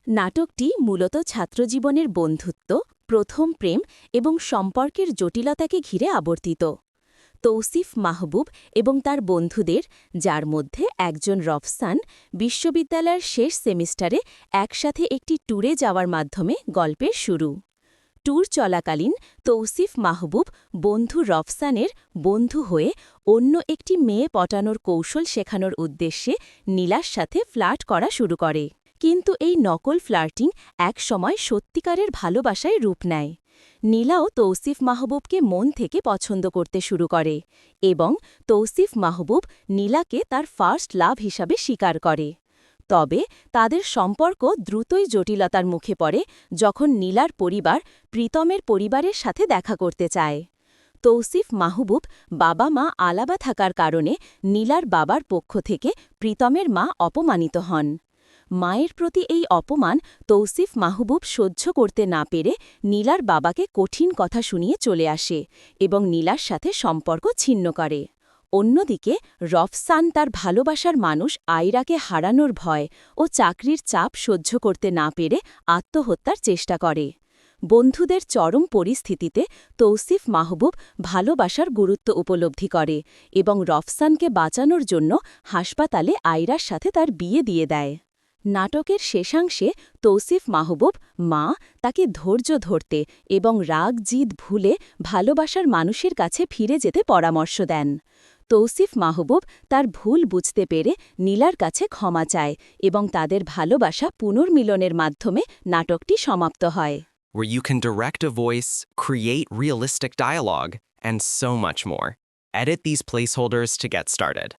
নাটকটি মূলত ছাত্রজীবনের বন্ধুত্ব, প্রথম প্রেম এবং সম্পর্কের জটিলতাকে ঘিরে আবর্তিত। তৌসিফ মাহবুব এবং তার বন্ধুদের, যার মধ্যে একজন রফসান, বিশ্ববিদ্যালয়ের শেষ সেমিস্টারে একসাথে একটি ট্যুরে যাওয়ার মাধ্যমে গল্পের শুরু। ট্যুর চলাকালীন তৌসিফ মাহবুব বন্ধু রফসানের বন্ধু হয়ে অন্য একটি মেয়ে পটানোর কৌশল শেখানোর উদ্দেশ্যে নীলার সাথে ফ্লার্ট করা শুরু করে। কিন্তু এই নকল ফ্লার্টিং একসময় সত্যিকারের ভালোবাসায় রূপ নেয়। নীলাও তৌসিফ মাহবুবকে মন থেকে পছন্দ করতে শুরু করে এবং তৌসিফ মাহবুব নীলাকে তার ফার্স্ট লাভ হিসাবে স্বীকার করে। তবে তাদের সম্পর্ক দ্রুতই জটিলতার মুখে পড়ে যখন নীলার পরিবার প্রীতমের পরিবারের সাথে দেখা করতে চায়। তৌসিফ মাহবুব বাবা মা আলাদা থাকার কারণে নীলার বাবার পক্ষ থেকে প্রীতমের মা অপমানিত হন। মায়ের প্রতি এই অপমান তৌসিফ মাহবুব সহ্য করতে না পেরে নীলার বাবাকে কঠিন কথা শুনিয়ে চলে আসে এবং নীলার সাথে সম্পর্ক ছিন্ন করে। অন্যদিকে রফসান তার ভালোবাসার মানুষ আয়রাকে হারানোর ভয় ও চাকরির চাপ সহ্য করতে না পেরে আত্মহত্যার চেষ্টা করে। বন্ধুদের চরম পরিস্থিতিতে তৌসিফ মাহবুব ভালোবাসার গুরুত্ব উপলব্ধি করে এবং রফসানকে বাঁচানোর জন্য হাসপাতালে আয়রার সাথে তার বিয়ে দিয়ে দেয়। নাটকের শেষাংশে তৌসিফ মাহবুব মা তাকে ধৈর্য ধরতে এবং রাগ জিদ ভুলে ভালোবাসার মানুষের কাছে ফিরে যেতে পরামর্শ দেন। তৌসিফ মাহবুব তার ভুল বুঝতে পেরে নীলার কাছে ক্ষমা চায় এবং তাদের ভালোবাসা পুনর্মিলনের মাধ্যমে নাটকটি সমাপ্ত হয়। Where you can direct a voice, create realistic dialogue, and so much more. Edit these placeholders to get started.